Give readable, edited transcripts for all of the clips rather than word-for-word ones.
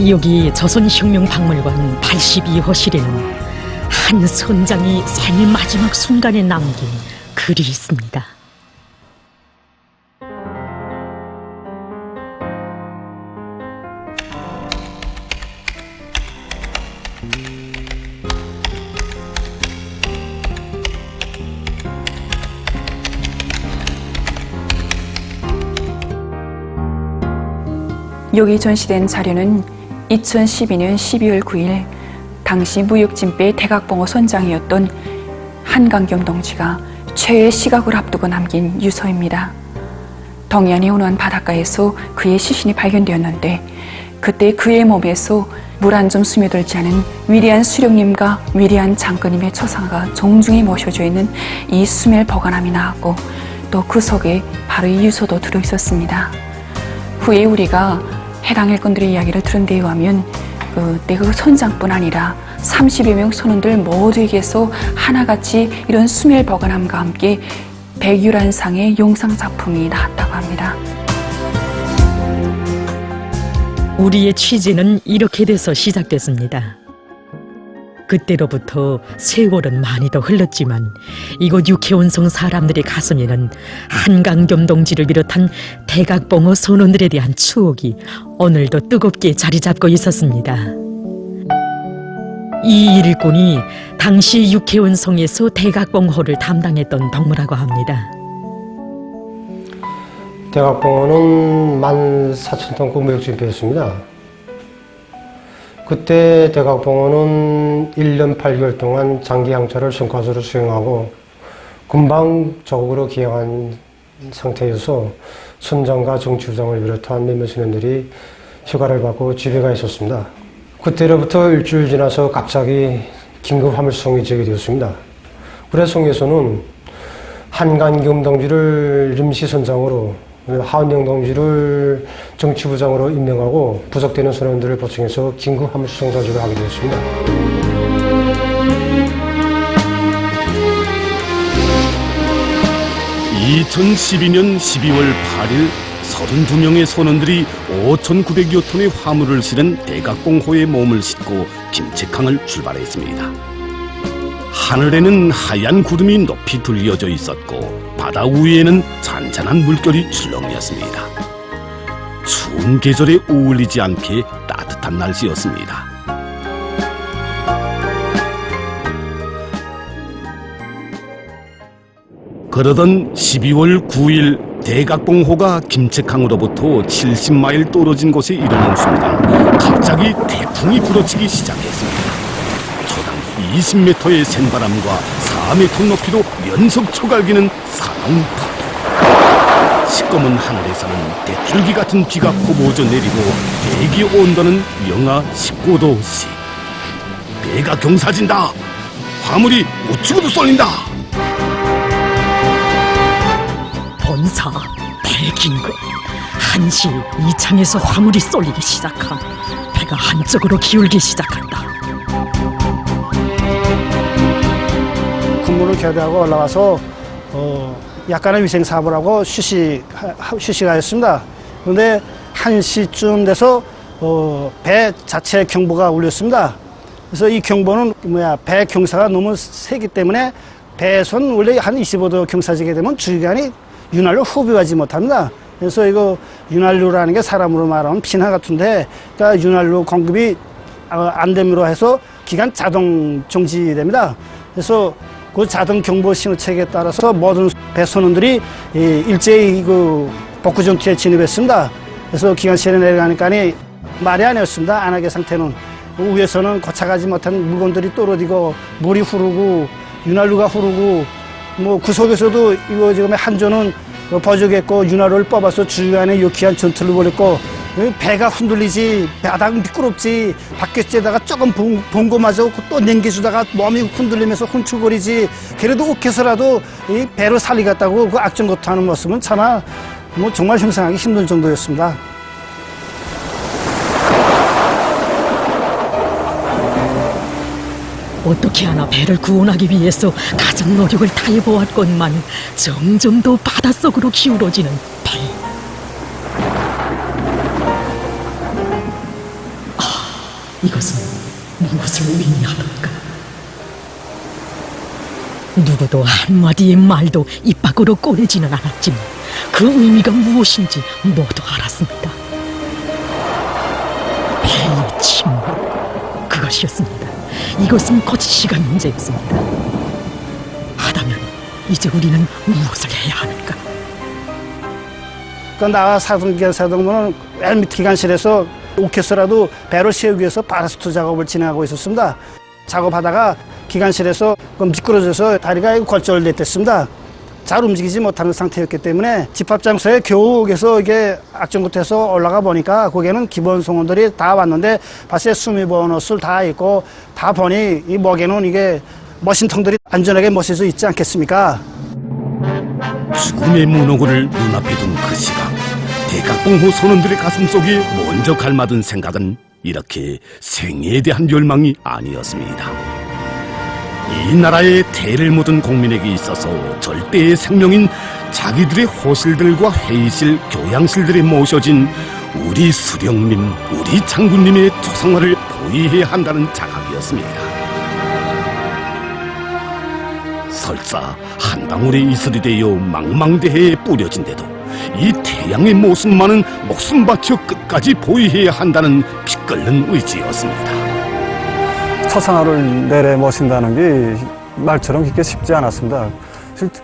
여기 조선혁명박물관 82호실에는 한 선장이 생의 마지막 순간에 남긴 글이 있습니다. 여기 전시된 자료는 2012년 12월 9일 당시 무역진배 대각봉호 선장이었던 한강겸 동지가 최후의 시각을 앞두고 남긴 유서입니다. 동해안의 온화한 바닷가에서 그의 시신이 발견되었는데 그때 그의 몸에서 물 한 점 스며들지 않은 위대한 수령님과 위대한 장군님의 처상가 정중히 모셔져 있는 이 수멜 버가남이 나왔고 또 그 속에 바로 이 유서도 들어있었습니다. 후에 우리가 해당 일꾼들의 이야기를 들은 데에 의하면 그때 그 선장뿐 아니라 30여 명 선원들 모두에게서 하나같이 이런 수멜 버가남과 함께 백유란상의 용상작품이 나왔다고 합니다. 우리의 취재는 이렇게 돼서 시작됐습니다. 그때로부터 세월은 많이 더 흘렀지만 이곳 육해원성 사람들의 가슴에는 한강겸 동지를 비롯한 대각봉호 선원들에 대한 추억이 오늘도 뜨겁게 자리 잡고 있었습니다. 이 일꾼이 당시 육해원성에서 대각봉호를 담당했던 동무라고 합니다. 대각봉호는 14,000톤급 무역진배였습니다. 그때 대각봉호는 1년 8개월 동안 장기 항차를 성과수로 수행하고 금방 조국으로 기항한 상태여서 선장과 정치부장을 비롯한 몇몇 선원들이 휴가를 받고 집에 가 있었습니다. 그때로부터 일주일 지나서 갑자기 긴급 화물송이 제기되었습니다. 구례송에서는 한강겸 동지를 임시선장으로 하은영 동지를 정치부장으로 임명하고 부속되는 선원들을 보충해서 긴급 화물수송 조직을 하게 되었습니다. (2012년 12월 8일) 32명의 선원들이 5,900여 톤의 화물을 실은 대각봉호에 몸을 싣고 김책항을 출발했습니다. 하늘에는 하얀 구름이 높이 들려져 있었고 바다 위에는 잔잔한 물결이 출렁이었습니다. 추운 계절에 어울리지 않게 따뜻한 날씨였습니다. 그러던 12월 9일 대각봉호가 김책항으로부터 70마일 떨어진 곳에 이르는 순간 갑자기 태풍이 불어치기 시작했습니다. 20m의 센바람과 4m 높이로 연속 초갈기는 사방파도. 시꺼먼 하늘에서는 대줄기 같은 비가 퍼부어져 내리고 대기 온도는 영하 19도씩. 배가 경사진다. 화물이 우측으로 쏠린다. 본사 대긴급 한시 이창에서 화물이 쏠리기 시작함. 배가 한쪽으로 기울기 시작한다. 근무를 교대하고 올라와서 약간의 위생 사업을 하고 휴식하였습니다. 그런데 1시쯤 돼서 배 자체 경보가 울렸습니다. 그래서 이 경보는 배 경사가 너무 세기 때문에 배에선 원래 한 25도 경사지게 되면 주기관이 윤활유 흡입하지 못합니다. 그래서 이거 윤활유라는 게 사람으로 말하면 피나 같은데, 그러니까 윤활유 공급이 안 됨으로 해서 기관 자동 정지됩니다. 그래서 그 자동 경보 신호책에 따라서 모든 배 선원들이 일제히 그 복구 전투에 진입했습니다. 그래서 기관실에 내려가니까 말이 아니었습니다. 안하게 상태는 위에서는 거쳐가지 못한 물건들이 떨어지고 물이 흐르고 윤활유가 흐르고 뭐 그 속에서도 이거 지금 한조는 버죽했고 윤활유를 뽑아서 주변에 유쾌한 전투를 벌였고 배가 흔들리지, 바닥은 미끄럽지, 바퀴째다가 조금 봉고마저 또 냉겨주다가 몸이 흔들리면서 훔쳐거리지. 그래도 욱해서라도 이 배를 살리겠다고 그 악전거투하는 모습은 차마 뭐 정말 형상하기 힘든 정도였습니다. 어떻게 하나 배를 구원하기 위해서 가장 노력을 다해보았건만 점점 더 바닷속으로 기울어지는 배. 이것은 무엇을 의미하던가? 누구도 한마디의 말도 입 밖으로 꺼내지는 않았지만 그 의미가 무엇인지 모두 알았습니다. 배의 침묵, 그것이었습니다. 이것은 곧 시간 문제였습니다. 하다면 이제 우리는 무엇을 해야 하는가? 나와 사등분은 맨 밑 기관실에서 옥해서라도 배를 세우기 위해서 바라스트 작업을 진행하고 있었습니다. 작업하다가 기관실에서 미끄러져서 다리가 골절됐습니다. 잘 움직이지 못하는 상태였기 때문에 집합장소에 겨우에서 이게 악전구태에서 올라가 보니까 거기에는 기본 성원들이 다 왔는데 바스에 숨이 버너스를 다 있고 다 보니 이 목에는 이게 머신통들이 안전하게 머실 수 있지 않겠습니까? 죽음의 문호구를 눈앞에 둔 그 시각, 대각봉호 선원들의 가슴속에 먼저 갈마든 생각은 이렇게 생애에 대한 열망이 아니었습니다. 이 나라의 대를 묻은 국민에게 있어서 절대의 생명인 자기들의 호실들과 회의실, 교양실들에 모셔진 우리 수령님, 우리 장군님의 초상화를 보위해야 한다는 자각이었습니다. 설사 한 방울의 이슬이 되어 망망대해에 뿌려진데도 이 태양의 모습만은 목숨 바쳐 끝까지 보위해야 한다는 피끓는 의지였습니다. 초상화를 내려 모신다는 게 말처럼 그렇게 쉽지 않았습니다.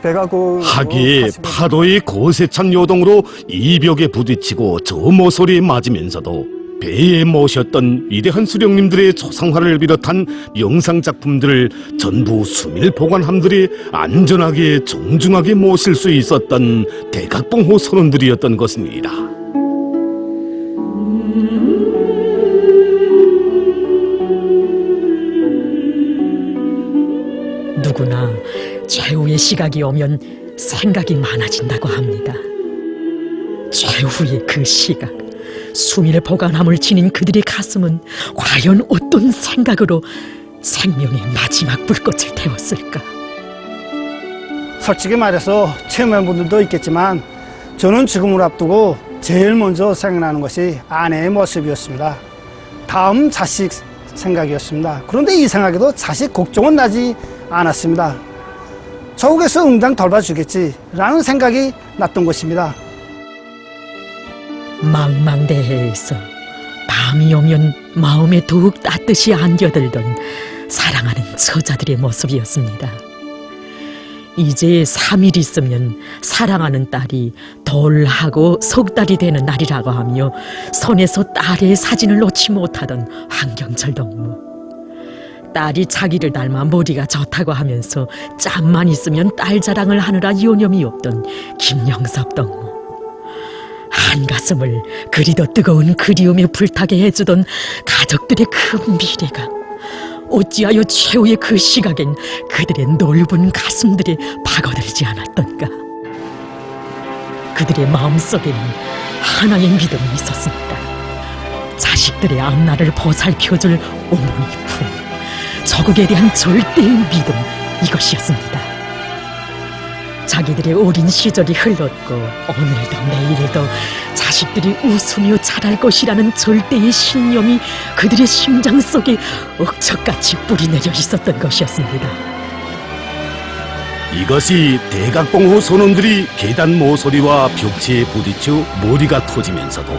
배가 하기에 파도의 거세찬 요동으로 이벽에 부딪히고 저 모서리에 맞으면서도 배에 모셨던 위대한 수령님들의 초상화를 비롯한 영상작품들을 전부 수밀 보관함들이 안전하게 정중하게 모실 수 있었던 대각봉호 선원들이었던 것입니다. 누구나 최후의 시각이 오면 생각이 많아진다고 합니다. 최후의 그 시각, 수밀 보관함을 지닌 그들의 가슴은 과연 어떤 생각으로 생명의 마지막 불꽃을 태웠을까? 솔직히 말해서 체험한 분들도 있겠지만 저는 죽음을 앞두고 제일 먼저 생각나는 것이 아내의 모습이었습니다. 다음 자식 생각이었습니다. 그런데 이상하게도 자식 걱정은 나지 않았습니다. 저국에서 응당 돌봐주겠지라는 생각이 났던 것입니다. 망망대해에서 밤이 오면 마음에 더욱 따뜻이 안겨들던 사랑하는 처자들의 모습이었습니다. 이제 3일 있으면 사랑하는 딸이 돌하고 석달이 되는 날이라고 하며 손에서 딸의 사진을 놓지 못하던 황경철 동무. 딸이 자기를 닮아 머리가 좋다고 하면서 짬만 있으면 딸 자랑을 하느라 여념이 없던 김영섭 동무. 한가슴을 그리도 뜨거운 그리움에 불타게 해주던 가족들의 큰 미래가 어찌하여 최후의 그 시각엔 그들의 넓은 가슴들에 파고들지 않았던가. 그들의 마음속에는 하나의 믿음이 있었습니다. 자식들의 앞날을 보살펴줄 어머니 품, 조국에 대한 절대의 믿음, 이것이었습니다. 자기들의 어린 시절이 흘렀고 오늘도 내일도 자식들이 웃으며 자랄 것이라는 절대의 신념이 그들의 심장 속에 억척같이 뿌리내려 있었던 것이었습니다. 이것이 대각봉호 선원들이 계단 모서리와 벽체에 부딪혀 머리가 터지면서도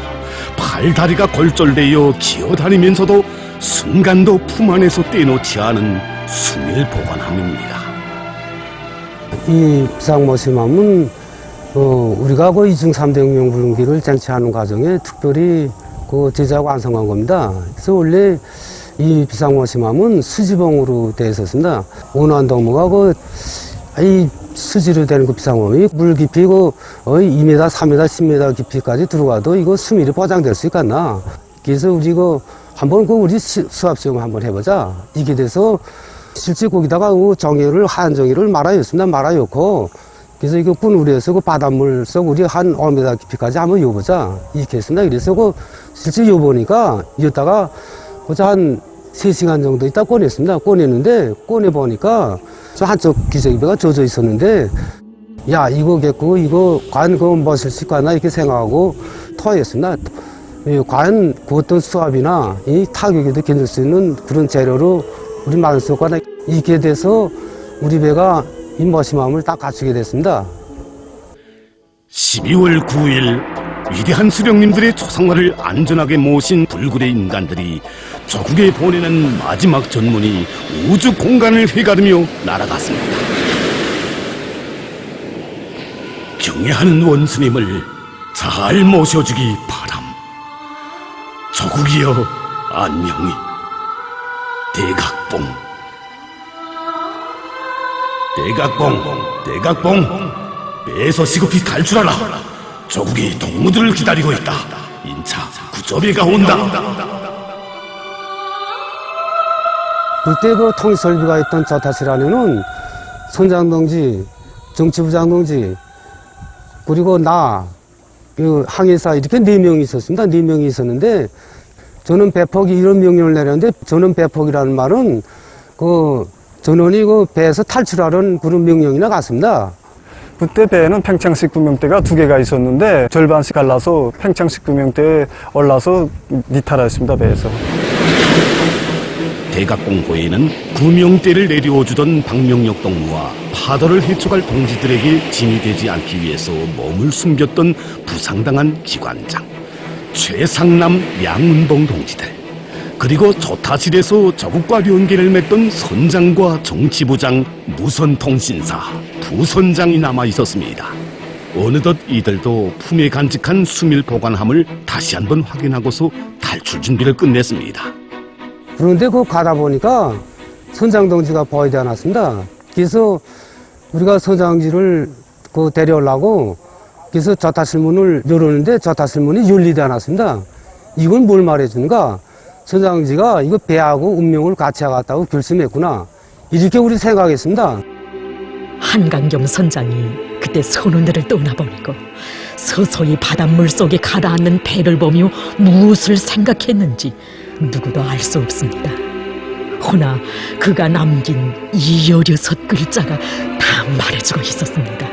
팔다리가 골절되어 기어다니면서도 순간도 품 안에서 떼놓지 않은 수밀 보관함입니다. 이 비상모심함은 우리가 그 2중 3대 혁명불능기를 쟁취하는 과정에 특별히 제작 완성한 겁니다. 그래서 원래 이 비상모심함은 수지봉으로 되어 있었습니다. 원안동무가 이 수지로 되는 그 비상모함이 물 깊이 2m, 3m, 10m 깊이까지 들어가도 이거 수밀이 보장될 수 있겠나. 그래서 우리 한번 우리 수압 시험 한번 해보자. 이게 돼서 실제 거기다가 정의를 하얀 정의를 말아였습니다. 말아였고 그래서 이거 분우리에서 그 바닷물 속 우리 한 5m 깊이까지 한번 여보자 이렇게 했습니다. 그래서 실제 여보니까 이었다가 한 3시간 정도 있다 꺼냈습니다. 꺼냈는데 꺼내보니까 저 한쪽 기저귀배가 젖어 있었는데 야 이거겠고 이거 관 멋을 씻거나 이렇게 생각하고 토했습니다. 과연 그 어떤 수압이나 이 타격에도 견딜 수 있는 그런 재료로 우리 만수가 있게 돼서 우리 배가 이 머심함을 딱 갖추게 됐습니다. 12월 9일 위대한 수령님들의 초상화를 안전하게 모신 불굴의 인간들이 조국에 보내는 마지막 전문이 우주 공간을 휘가르며 날아갔습니다. 경애하는 원수님을 잘 모셔주기 바람. 조국이여 안녕히. 대각봉. 대각봉. 배에서 시급히 탈출하라. 조국이 동무들을 기다리고 있다. 인차 구조배가 온다. 그때 그 통일설비가 있던 저타실 안에는 선장동지, 정치부장동지, 그리고 나, 그 항해사 이렇게 4명이 있었습니다. 4명이 있었는데 저는 배폭이 이런 명령을 내렸는데 저는 배폭이라는 말은 그 전원이 그 배에서 탈출하는 그런 명령이나 같습니다. 그때 배에는 팽창식 구명대가 2개가 있었는데 절반씩 갈라서 팽창식 구명대에 올라서 니탈하였습니다. 배에서. 대각봉호에는 구명대를 내려주던 박명력 동무와 파도를 헤쳐갈 동지들에게 짐이 되지 않기 위해서 몸을 숨겼던 부상당한 기관장, 최상남 양은봉 동지들, 그리고 조타실에서 조국과 연계를 맺던 선장과 정치부장, 무선통신사, 부선장이 남아 있었습니다. 어느덧 이들도 품에 간직한 수밀 보관함을 다시 한번 확인하고서 탈출 준비를 끝냈습니다. 그런데 그 가다 보니까 선장동지가 보이지 않았습니다. 그래서 우리가 선장지를 그 데려오려고 그래서 저타실 문을 열었는데 저타실 문이 열리지 않았습니다. 이건 뭘 말해주는가? 선장지가 이거 배하고 운명을 같이 하겠다고 결심했구나. 이렇게 우리 생각했습니다. 한강경 선장이 그때 선원들을 떠나보내고 서서히 바닷물 속에 가라앉는 배를 보며 무엇을 생각했는지 누구도 알 수 없습니다. 허나 그가 남긴 이 16글자가 다 말해주고 있었습니다.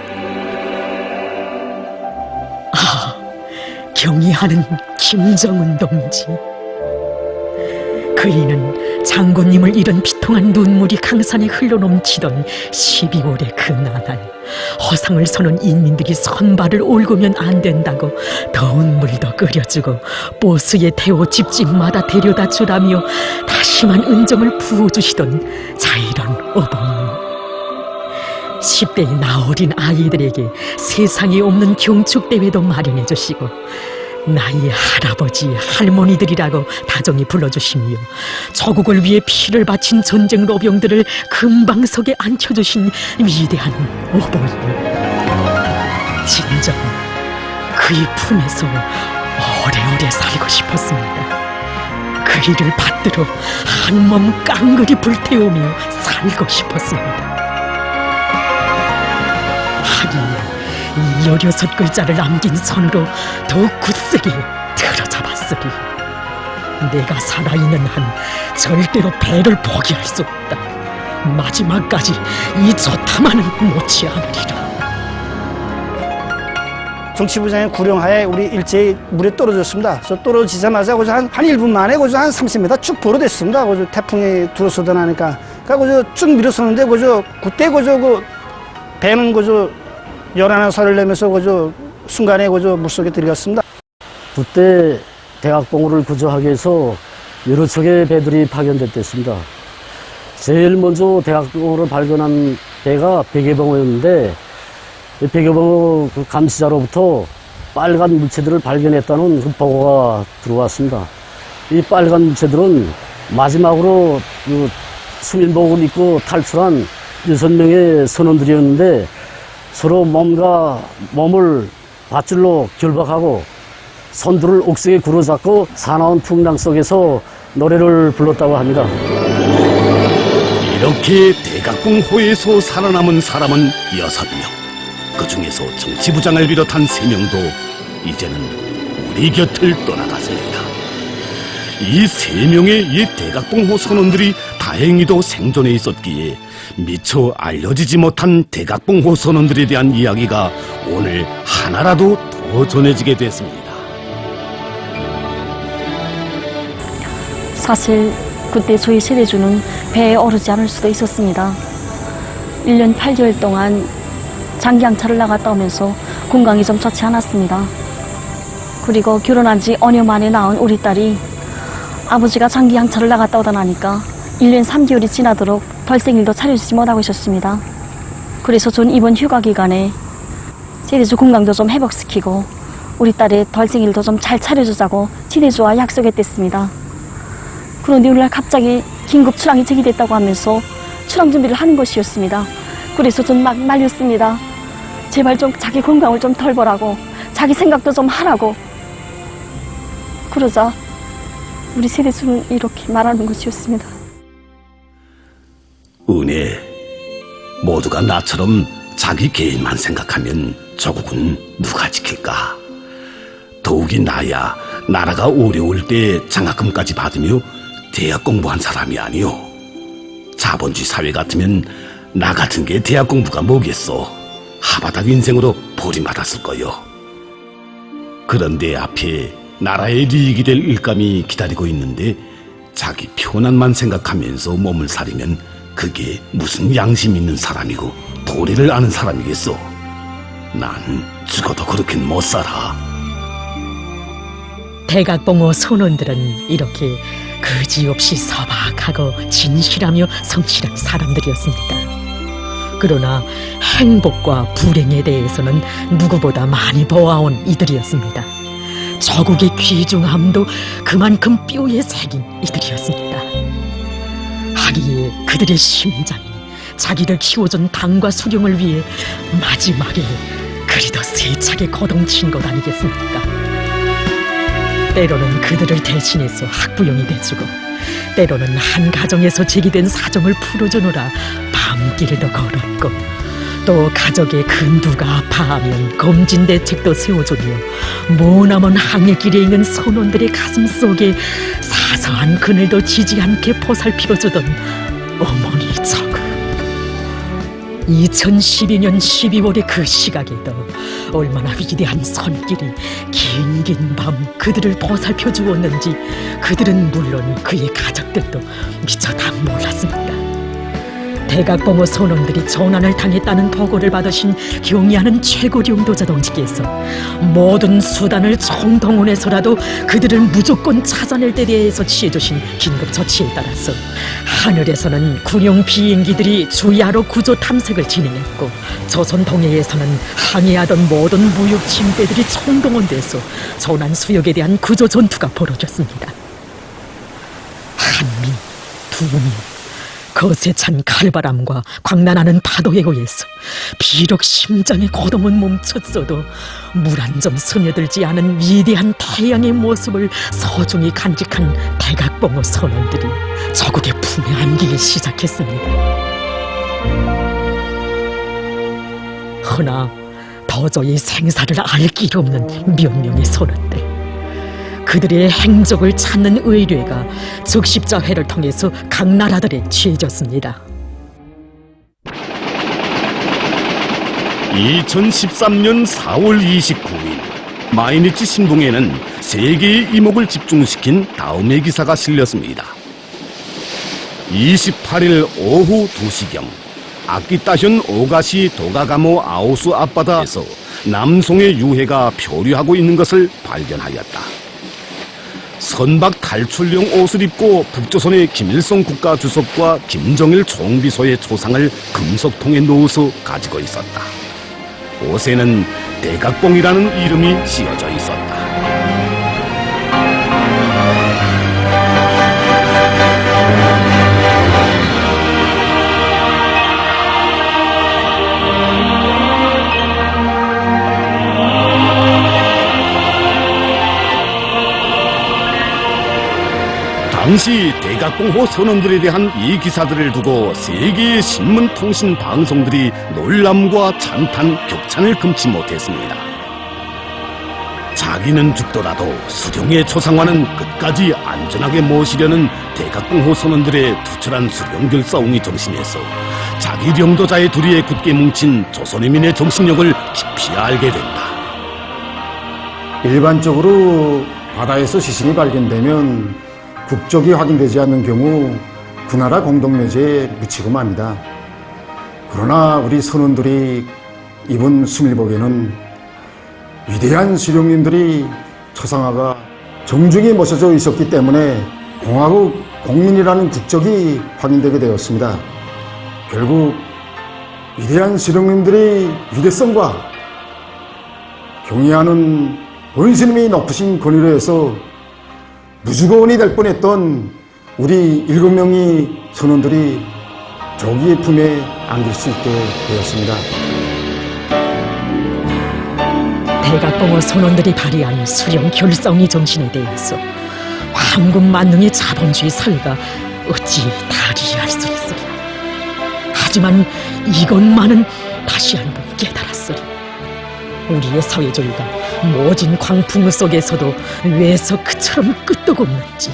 아, 경의하는 김정은 동지. 그이는 장군님을 잃은 비통한 눈물이 강산에 흘러넘치던 12월의 그 나날, 허상을 서는 인민들이 선발을 올구면 안 된다고 더운 물도 끓여주고 보스에 태워 집집마다 데려다 주라며 다심한 은정을 부어주시던 자이런 어버님. 10대의 나어린 아이들에게 세상에 없는 경축대회도 마련해 주시고 나의 할아버지, 할머니들이라고 다정히 불러주시며 조국을 위해 피를 바친 전쟁 로병들을 금방석에 앉혀주신 위대한 어버이. 진정 그의 품에서 오래오래 살고 싶었습니다. 그이를 받들어 한몸 깡그리 불태우며 살고 싶었습니다. 하긴 이 16글자를 남긴 손으로 더욱 굳세게 틀어잡았으리. 내가 살아있는 한 절대로 배를 포기할 수 없다. 마지막까지 이 조타만은 놓지 않으리라. 정치부장의 구령하에 우리 일제히 물에 떨어졌습니다. 그래서 떨어지자마자 한 1분 만에 한 30m 쭉 보로됐습니다. 태풍이 들어서다 나니까. 그래서 쭉 밀어서는데 그때 그 배는 11살을 내면서 순간에 물속에 들어갔습니다. 그때 대각봉호를 구조하기 위해서 여러 척의 배들이 파견됐습니다. 제일 먼저 대각봉호를 발견한 배가 백예봉호였는데 백예봉호 그 감시자로부터 빨간 물체들을 발견했다는 그 보고가 들어왔습니다. 이 빨간 물체들은 마지막으로 그 수민복을 입고 탈출한 6명의 선원들이었는데 서로 몸을 밧줄로 결박하고 손들을 옥석에 구로잡고 사나운 풍랑 속에서 노래를 불렀다고 합니다. 이렇게 대각봉호에서 살아남은 사람은 6명. 그 중에서 정치부장을 비롯한 3명도 이제는 우리 곁을 떠나갔습니다. 이 3명의 옛 대각봉호 선원들이 다행히도 생존해 있었기에 미처 알려지지 못한 대각봉호 선원들에 대한 이야기가 오늘 하나라도 더 전해지게 됐습니다. 사실 그때 저희 세대주는 배에 오르지 않을 수도 있었습니다. 1년 8개월 동안 장기항차를 나갔다 오면서 건강이 좀 좋지 않았습니다. 그리고 결혼한 지 5년 만에 낳은 우리 딸이 아버지가 장기항차를 나갔다 오다 나니까 1년 3개월이 지나도록 덜생일도 차려주지 못하고 있었습니다. 그래서 전 이번 휴가 기간에 세대주 건강도 좀 회복시키고 우리 딸의 덜생일도 좀 잘 차려주자고 지대주와 약속했댔습니다. 그런데 오늘날 갑자기 긴급 출항이 제기됐다고 하면서 출항 준비를 하는 것이었습니다. 그래서 전 막 말렸습니다. 제발 좀 자기 건강을 좀 덜 보라고, 자기 생각도 좀 하라고. 그러자 우리 세대수는 이렇게 말하는 것이었습니다. 은혜, 모두가 나처럼 자기 개인만 생각하면 조국은 누가 지킬까? 더욱이 나야 나라가 어려울 때 장학금까지 받으며 대학 공부한 사람이 아니오. 자본주의 사회 같으면 나 같은 게 대학 공부가 뭐겠어. 하바닥 인생으로 버림받았을 거요. 그런데 앞에 나라의 리익이 될 일감이 기다리고 있는데 자기 편안만 생각하면서 몸을 사리면 그게 무슨 양심 있는 사람이고 도리를 아는 사람이겠어. 난 죽어도 그렇게는 못 살아. 대각봉호 선원들은 이렇게 그지없이 서박하고 진실하며 성실한 사람들이었습니다. 그러나 행복과 불행에 대해서는 누구보다 많이 보아온 이들이었습니다. 조국의 귀중함도 그만큼 뼈에 새긴 이들이었습니다. 하기에 그들의 심장이 자기를 키워준 당과 수령을 위해 마지막에 그리도 세차게 거동친 것 아니겠습니까? 때로는 그들을 대신해서 학부형이 돼주고, 때로는 한 가정에서 제기된 사정을 풀어주느라 밤길도 걸었고, 또 가족의 그 누가 아파하면 검진 대책도 세워주며 머나먼 항해길에 있는 선원들의 가슴 속에 사소한 그늘도 지지 않게 보살펴주던 어머니 저그. 2012년 12월의 그 시각에도 얼마나 위대한 손길이 긴긴 밤 그들을 보살펴 주었는지 그들은 물론 그의 가족들도 미처 다 몰랐습니다. 대각봉호 선원들이 전환을 당했다는 보고를 받으신 경의하는 최고령도자 동지께서 모든 수단을 총동원해서라도 그들을 무조건 찾아낼 데 대해서 취해주신 긴급 조치에 따라서 하늘에서는 군용 비행기들이 주야로 구조 탐색을 진행했고, 조선 동해에서는 항해하던 모든 무역 침대들이 총동원돼서 전환 수역에 대한 구조 전투가 벌어졌습니다. 한민, 두민, 거세 찬 칼바람과 광란하는 파도에 의해서 비록 심장의 고동은 멈췄어도 물 한 점 스며들지 않은 위대한 태양의 모습을 소중히 간직한 대각봉호 선원들이 조국의 품에 안기기 시작했습니다. 허나 도저히 생사를 알 길 없는 몇 명의 선원들, 그들의 행적을 찾는 의뢰가 적십자회를 통해서 각 나라들에 취해졌습니다. 2013년 4월 29일 마이니치 신봉에는 세 개의 이목을 집중시킨 다음의 기사가 실렸습니다. 28일 오후 2시경 아키타현 오가시 도가가모 아오수 앞바다에서 남송의 유해가漂流하고 있는 것을 발견하였다. 선박 탈출용 옷을 입고 북조선의 김일성 국가주석과 김정일 총비서의 초상을 금속통에 넣어서 가지고 있었다. 옷에는 대각봉이라는 이름이 씌어져 있었다. 당시 대각봉호 선원들에 대한 이 기사들을 두고 세계의 신문 통신 방송들이 놀람과 찬탄, 격찬을 금치 못했습니다. 자기는 죽더라도 수령의 초상화는 끝까지 안전하게 모시려는 대각봉호 선원들의 투철한 수령 결사옹이 정신에서 자기 령도자의 두리에 굳게 뭉친 조선인민의 정신력을 깊이 알게 된다. 일반적으로 바다에서 시신이 발견되면 국적이 확인되지 않는 경우 그 나라 공동묘지에 묻히고 맙니다. 그러나 우리 선원들이 입은 수밀복에는 위대한 수령님들이 초상화가 정중히 모셔져 있었기 때문에 공화국 공민이라는 국적이 확인되게 되었습니다. 결국 위대한 수령님들의 위대성과 경의하는 원스님이 높으신 권위로 해서 무주거원이 될 뻔했던 우리 7명의 선원들이 조기의 품에 안길 수 있게 되었습니다. 대각봉어 선원들이 발휘한 수령 결성의 정신에 대해서 황금 만능의 자본주의 사회가 어찌 달이할 수 있으랴. 하지만 이것만은 다시 한번 깨달았으리. 우리의 사회주의가 모진 광풍 속에서도 왜서 그처럼 끄떡없는지,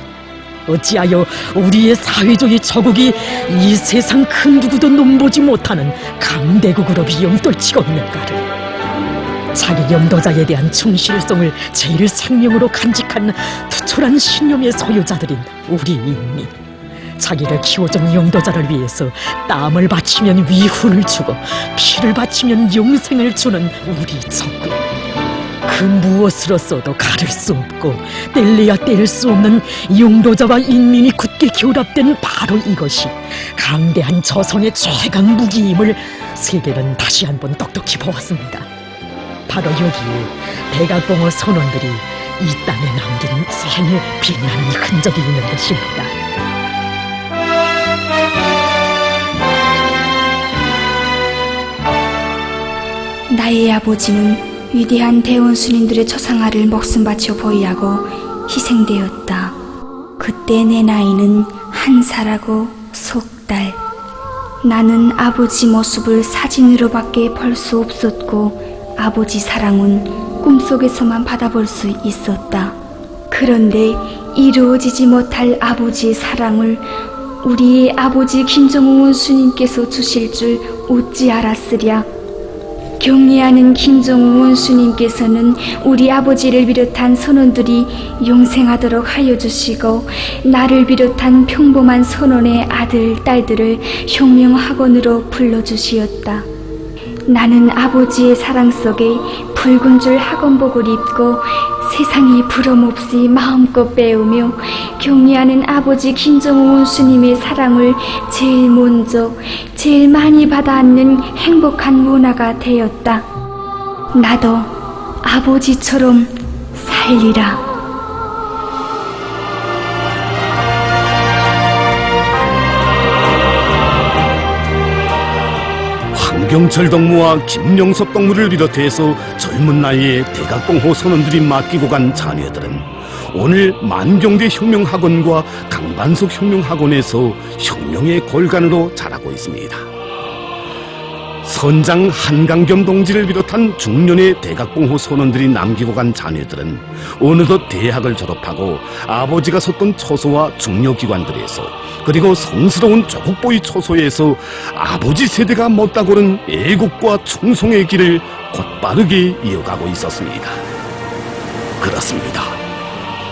어찌하여 우리의 사회주의 저국이 이 세상 그 누구도 넘보지 못하는 강대국으로 비용떨치고 있는가를, 자기 영도자에 대한 충실성을 제일 생명으로 간직한 투철한 신념의 소유자들인 우리 인민, 자기를 키워준 영도자를 위해서 땀을 바치면 위훈을 주고 피를 바치면 영생을 주는 우리 적국, 그 무엇으로서도 가릴 수 없고 뗄래야 뗄 수 없는 영도자와 인민이 굳게 결합된 바로 이것이 강대한 조선의 최강 무기임을 세계는 다시 한번 똑똑히 보았습니다. 바로 여기에 대각봉어 선원들이 이 땅에 남긴 생의 빛나는 흔적이 있는 것입니다. 나의 아버지는 위대한 대원수님들의 초상화를 목숨 바쳐 보위하고 희생되었다. 그때 내 나이는 1살하고 석 달. 나는 아버지 모습을 사진으로밖에 볼 수 없었고 아버지 사랑은 꿈속에서만 받아볼 수 있었다. 그런데 이루어지지 못할 아버지의 사랑을 우리의 아버지 김정우 원수님께서 주실 줄 어찌 알았으랴. 경애하는 김정우 원수님께서는 우리 아버지를 비롯한 선원들이 영생하도록 하여 주시고 나를 비롯한 평범한 선원의 아들, 딸들을 혁명학원으로 불러주시었다. 나는 아버지의 사랑 속에 붉은 줄 학원복을 입고 세상이 부럼없이 마음껏 배우며 경애하는 아버지 김정우 원수님의 사랑을 제일 먼저 제일 많이 받아안는 행복한 문화가 되었다. 나도 아버지처럼 살리라. 황경철 덕무와 김영섭 덕무를 비롯해서 젊은 나이에 대각봉호 선원들이 맡기고 간 자녀들은 오늘 만경대 혁명학원과 강반석 혁명학원에서 혁명의 골간으로 자라고 있습니다. 선장 한강겸 동지를 비롯한 중년의 대각봉호 선원들이 남기고 간 자녀들은 어느덧 대학을 졸업하고 아버지가 섰던 초소와 중요기관들에서, 그리고 성스러운 조국보위 초소에서 아버지 세대가 못다고는 애국과 충성의 길을 곧바르게 이어가고 있었습니다. 그렇습니다.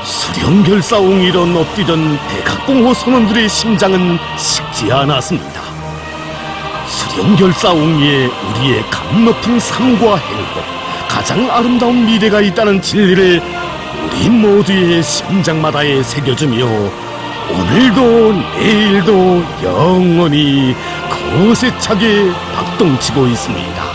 수령결사옹이로 엎드던 대각봉호 선원들의 심장은 식지 않았습니다. 수령결사옹이에 우리의 감 높은 삶과 행복, 가장 아름다운 미래가 있다는 진리를 우리 모두의 심장마다에 새겨주며 오늘도 내일도 영원히 거세차게 박동치고 있습니다.